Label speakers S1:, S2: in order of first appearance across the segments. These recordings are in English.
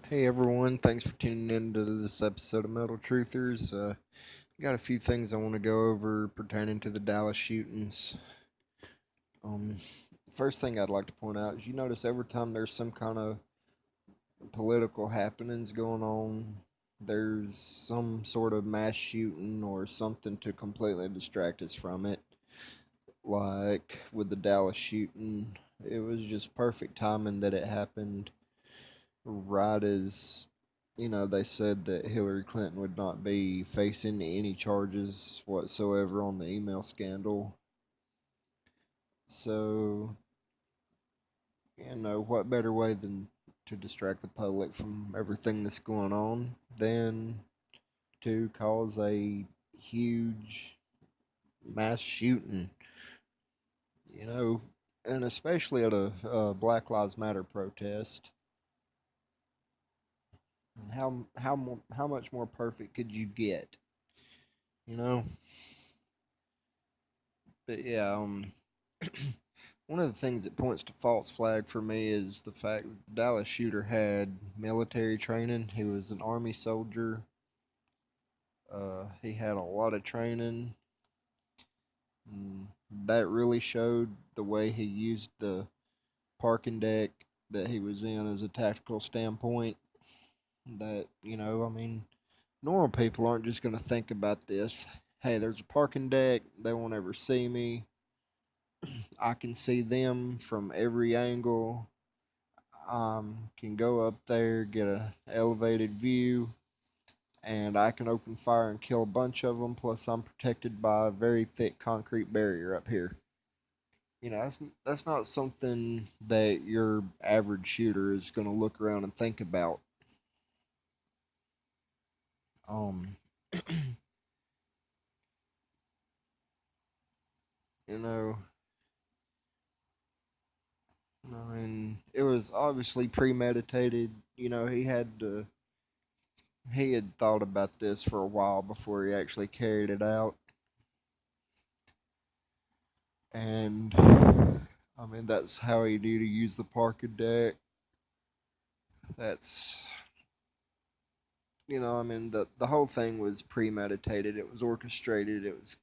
S1: Hey everyone, thanks for tuning in to this episode of Metal Truthers. Got a few things I want to go over pertaining to the Dallas shootings. Um, First thing I'd like to point out is you notice every time there's some kind of political happenings going on, there's some sort of mass shooting or something to completely distract us from it. Like with the Dallas shooting, it was just perfect timing that it happened right as they said that Hillary Clinton would not be facing any charges whatsoever on the email scandal. So, what better way than to distract the public from everything that's going on than to cause a huge mass shooting, you know, and especially at a Black Lives Matter protest. How much more perfect could you get? You know, but yeah, one of the things that points to false flag for me is the fact that the Dallas shooter had military training. He was an army soldier. He had a lot of training. And that really showed the way he used the parking deck that he was in as a tactical standpoint. That, normal people aren't just going to think about this. Hey, there's a parking deck. They won't ever see me. I can see them from every angle. Can go up there, get a elevated view, and I can open fire and kill a bunch of them. Plus, I'm protected by a very thick concrete barrier up here. That's not something that your average shooter is going to look around and think about. Um, you know, and it was obviously premeditated. He had thought about this for a while before he actually carried it out. And that's how he knew to use the parking deck. That's the whole thing was premeditated. It was orchestrated. It was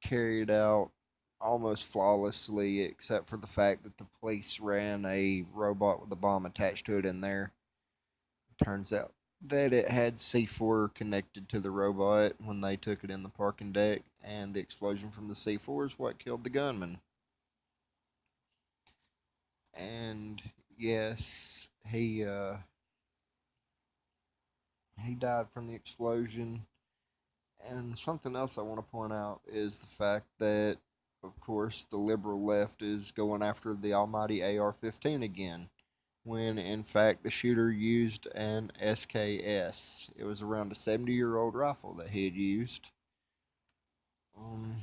S1: carried out almost flawlessly, except for the fact that the police ran a robot with a bomb attached to it in there. Turns out that it had C4 connected to the robot when they took it in the parking deck, and the explosion from the C4 is what killed the gunman. And yes, he died from the explosion. And something else I want to point out is the fact that, of course, the liberal left is going after the almighty AR 15 again, when in fact the shooter used an SKS. It was around a 70-year-old rifle that he had used, um,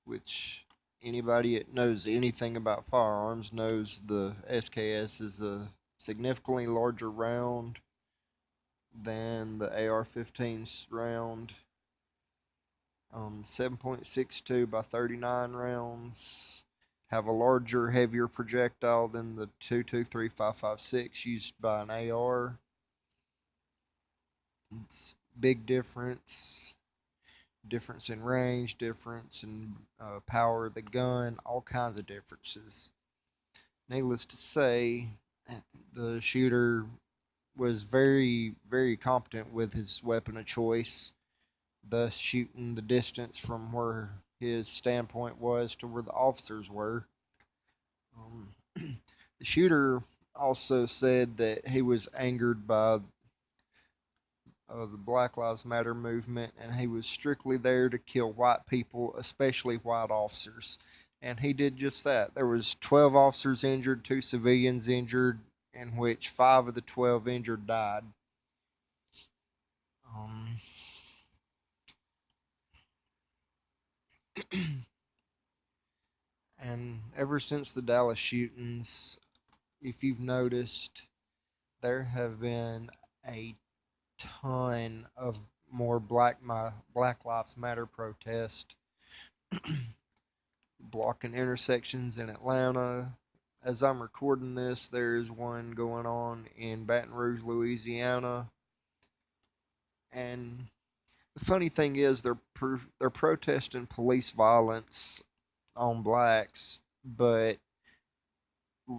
S1: which anybody that knows anything about firearms knows the SKS is a significantly larger round than the AR-15's round. 7.62 by 39 rounds have a larger, heavier projectile than the 223.556 used by an AR. It's big difference in range, difference in power of the gun, all kinds of differences. Needless to say, the shooter was very, very competent with his weapon of choice, thus shooting the distance from where his standpoint was to where the officers were. Um, the shooter also said that he was angered by the Black Lives Matter movement and he was strictly there to kill white people, especially white officers. And he did just that. There was 12 officers injured, 2 civilians injured, in which 5 of the 12 injured died. Um, and ever since the Dallas shootings, if you've noticed, there have been a ton of more Black Lives Matter protests blocking intersections in Atlanta As I'm recording this, there is one going on in Baton Rouge, Louisiana, and the funny thing is they're protesting police violence on blacks, but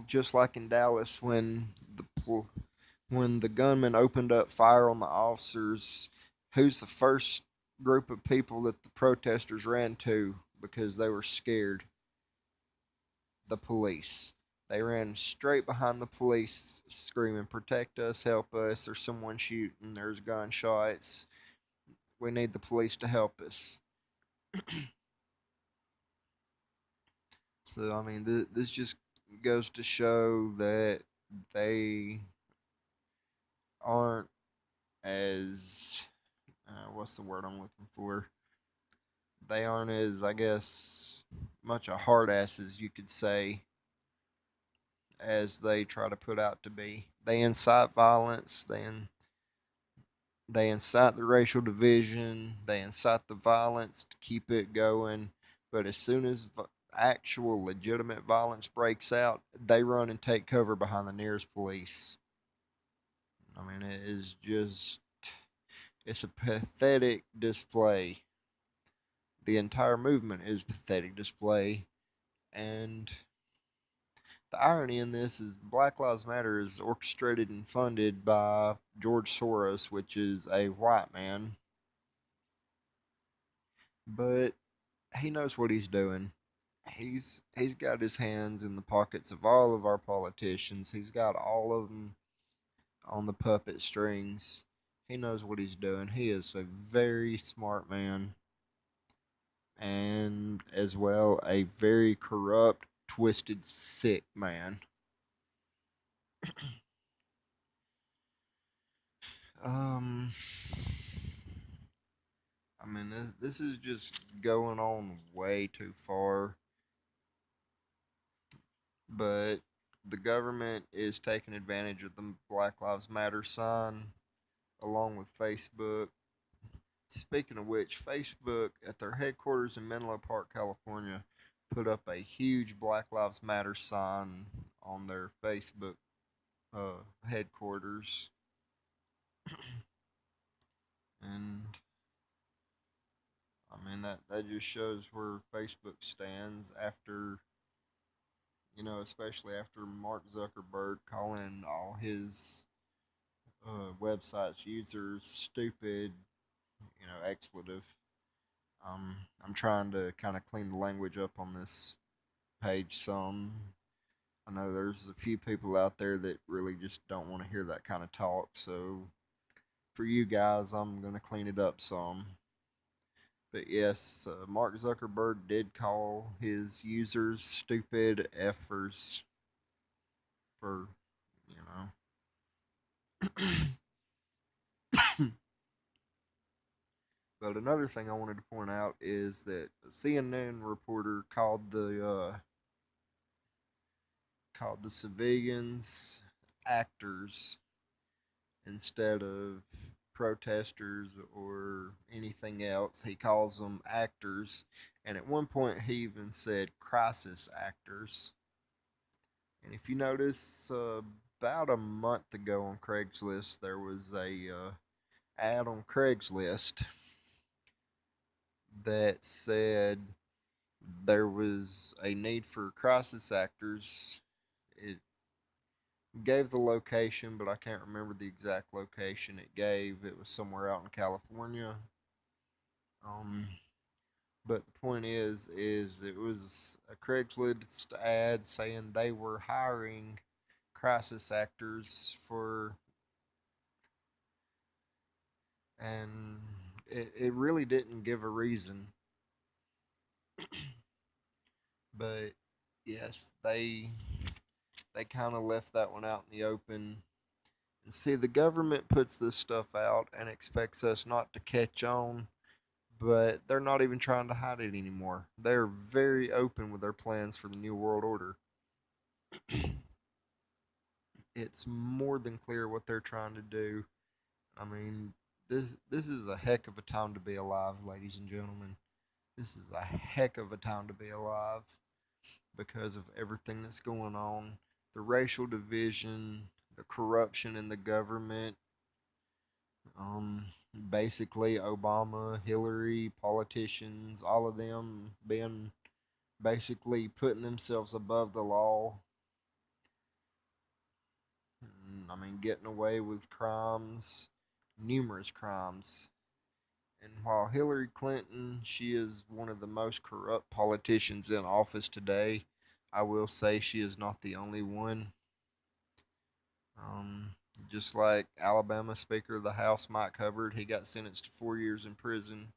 S1: just like in Dallas, when the gunman opened up fire on the officers, who's the first group of people that the protesters ran to because they were scared? The police. They ran straight behind the police, screaming, "Protect us, help us, there's someone shooting, there's gunshots, we need the police to help us." So, I mean, this just goes to show that they aren't as, what's the word I'm looking for? They aren't as, I guess, much a hard ass as you could say as they try to put out to be. They incite violence, they incite the racial division, they incite the violence to keep it going, but as soon as actual legitimate violence breaks out, they run and take cover behind the nearest police. I mean, it is just, it's a pathetic display. The entire movement is a pathetic display, and the irony in this is the Black Lives Matter is orchestrated and funded by George Soros, which is a white man, but he knows what he's doing. He's got his hands in the pockets of all of our politicians. He's got all of them on the puppet strings. He knows what he's doing. He is a very smart man, and as well a very corrupt, twisted, sick man. Um, I mean, this is just going on way too far, but the government is taking advantage of the Black Lives Matter sign along with Facebook. Speaking of which, Facebook at their headquarters in Menlo Park, California, put up a huge Black Lives Matter sign on their Facebook headquarters, and I mean that just shows where Facebook stands after, especially after Mark Zuckerberg calling all his websites users stupid, expletive. I'm trying to kind of clean the language up on this page some. I know there's a few people out there that really just don't want to hear that kind of talk, so for you guys, I'm going to clean it up some. But yes, Mark Zuckerberg did call his users stupid effers for, you know. But another thing I wanted to point out is that a CNN reporter called the civilians actors instead of protesters or anything else. He calls them actors, and at one point he even said crisis actors. And if you notice, about a month ago on Craigslist, there was a ad on Craigslist that said there was a need for crisis actors. It gave the location, but I can't remember the exact location it gave. It was somewhere out in California. Um, but the point is it was a Craigslist ad saying they were hiring crisis actors for, and it really didn't give a reason. But yes, they kind of left that one out in the open. And see, the government puts this stuff out and expects us not to catch on, but they're not even trying to hide it anymore. They're very open with their plans for the New World Order. It's more than clear what they're trying to do. I mean, this is a heck of a time to be alive, ladies and gentlemen. This is a heck of a time to be alive because of everything that's going on, the racial division, the corruption in the government. Um, Basically, Obama, Hillary, politicians, all of them being basically putting themselves above the law. I mean, getting away with crimes, numerous crimes. And while Hillary Clinton, she is one of the most corrupt politicians in office today, I will say she is not the only one. Um, just like Alabama Speaker of the House Mike Hubbard, he got sentenced to 4 years in prison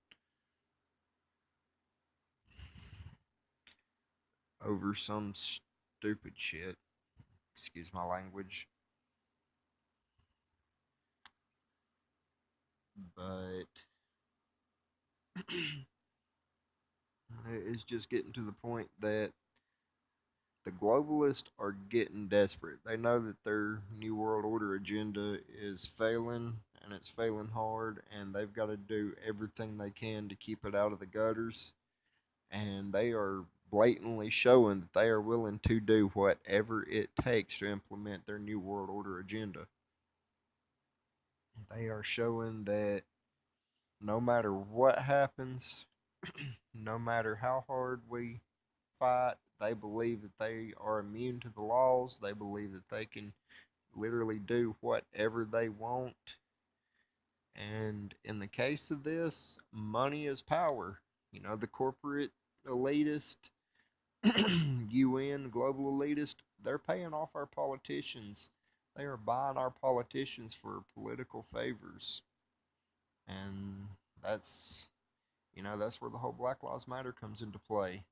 S1: over some stupid shit. Excuse my language. But it's just getting to the point that the globalists are getting desperate. They know that their New World Order agenda is failing and it's failing hard, and they've got to do everything they can to keep it out of the gutters. And they are blatantly showing that they are willing to do whatever it takes to implement their New World Order agenda. They are showing that no matter what happens, no matter how hard we fight, they believe that they are immune to the laws. They believe that they can literally do whatever they want. And in the case of this, money is power. You know, the corporate elitist, UN, global elitist, they're paying off our politicians. They are buying our politicians for political favors. And that's, that's where the whole Black Lives Matter comes into play.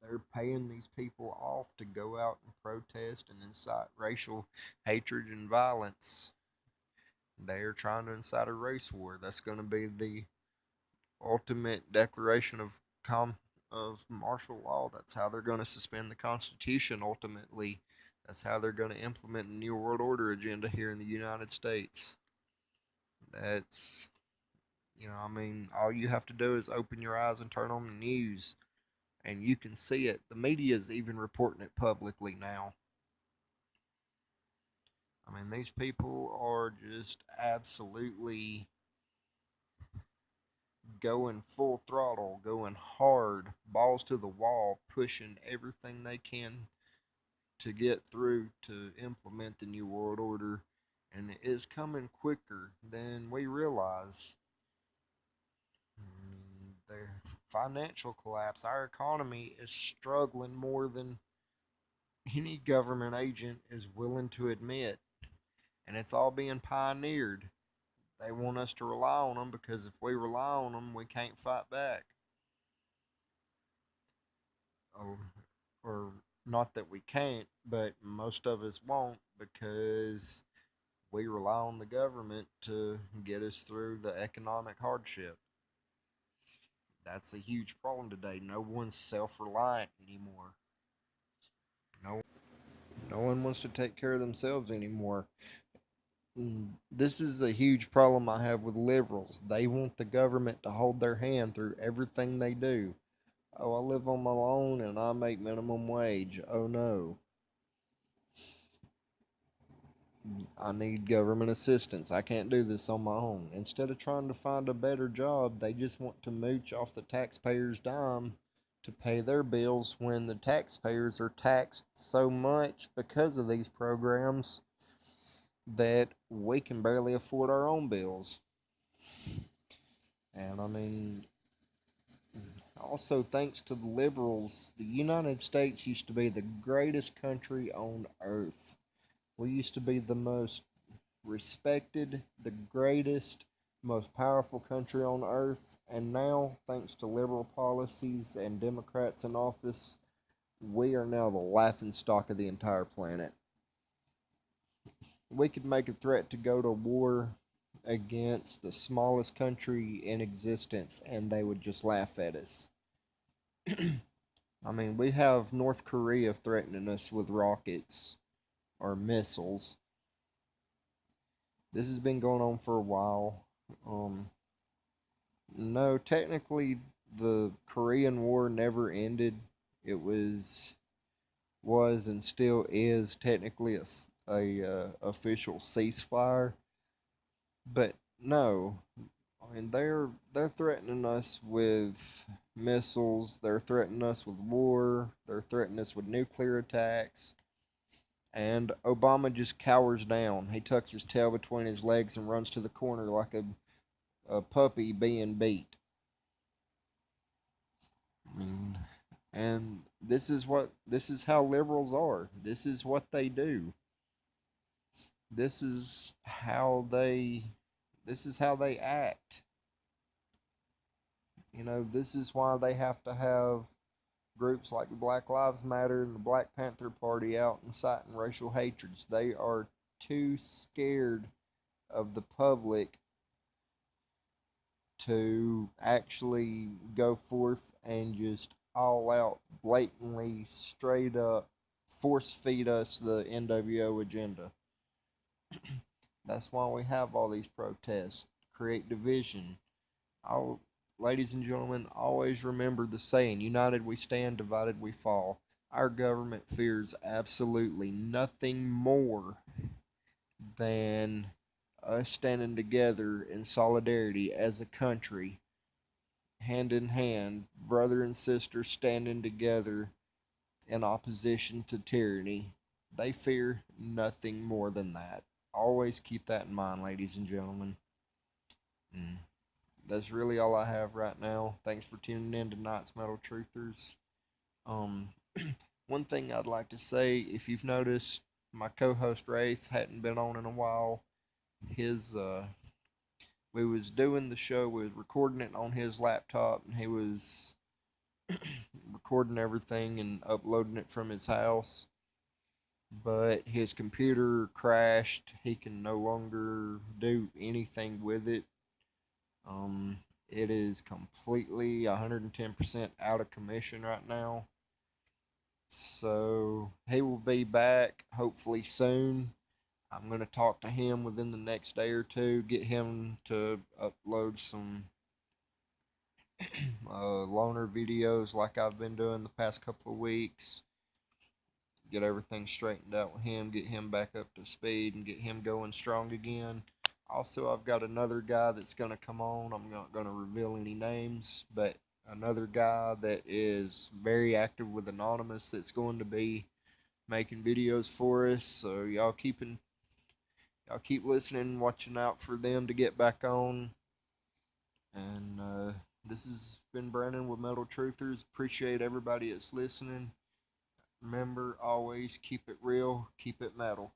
S1: They're paying these people off to go out and protest and incite racial hatred and violence. They're trying to incite a race war. That's going to be the ultimate declaration of martial law. That's how they're going to suspend the Constitution ultimately. That's how they're going to implement the New World Order agenda here in the United States. That's, I mean, all you have to do is open your eyes and turn on the news, and you can see it. The media is even reporting it publicly now. I mean, these people are just absolutely going full throttle, going hard, balls to the wall, pushing everything they can to get through to implement the New World Order. And it is coming quicker than we realize. Their financial collapse, our economy is struggling more than any government agent is willing to admit. And it's all being pioneered. They want us to rely on them because if we rely on them, we can't fight back. Oh, or not that we can't, but most of us won't because we rely on the government to get us through the economic hardship. That's a huge problem today. No one's self reliant anymore. No, no one wants to take care of themselves anymore. This is a huge problem I have with liberals. They want the government to hold their hand through everything they do. Oh, I live on my own and I make minimum wage. Oh no. I need government assistance. I can't do this on my own. Instead of trying to find a better job, they just want to mooch off the taxpayers' dime to pay their bills when the taxpayers are taxed so much because of these programs that we can barely afford our own bills. And I mean, also thanks to the liberals, the United States used to be the greatest country on earth. We used to be the most respected, the greatest, most powerful country on earth, and now, thanks to liberal policies and Democrats in office, we are now the laughing stock of the entire planet. We could make a threat to go to war against the smallest country in existence, and they would just laugh at us. I mean, we have North Korea threatening us with rockets or missiles. This has been going on for a while. No, technically, the Korean War never ended. It was and still is technically a official ceasefire, but no. I mean, they're threatening us with missiles. They're threatening us with war. They're threatening us with nuclear attacks. And Obama just cowers down. He tucks his tail between his legs and runs to the corner like a puppy being beat. I mean, and this is how liberals are. This is what they do. This is how they this is how they act. You know, this is why they have to have groups like the Black Lives Matter and the Black Panther Party out inciting racial hatreds. They are too scared of the public to actually go forth and just all out, blatantly, straight up force feed us the NWO agenda. That's why we have all these protests, create division. I'll, Ladies and gentlemen, always remember the saying, united we stand, divided we fall. Our government fears absolutely nothing more than us standing together in solidarity as a country, hand in hand, brother and sister standing together in opposition to tyranny. They fear nothing more than that. Always keep that in mind, ladies and gentlemen. Mm. That's really all I have right now. Thanks for tuning in to Tonight's Metal Truthers. Um, One thing I'd like to say, if you've noticed, my co-host Wraith hadn't been on in a while. His We was doing the show, we was recording it on his laptop, and he was recording everything and uploading it from his house. But his computer crashed. He can no longer do anything with it. It is completely 110% out of commission right now. So he will be back hopefully soon. I'm going to talk to him within the next day or two, get him to upload some loner videos like I've been doing the past couple of weeks. Get everything straightened out with him, get him back up to speed, and get him going strong again. Also, I've got another guy that's going to come on. I'm not going to reveal any names, but another guy that is very active with Anonymous that's going to be making videos for us. So y'all keep listening, watching out for them to get back on. And this has been Brandon with Metal Truthers. Appreciate everybody that's listening. Remember, always keep it real, keep it metal.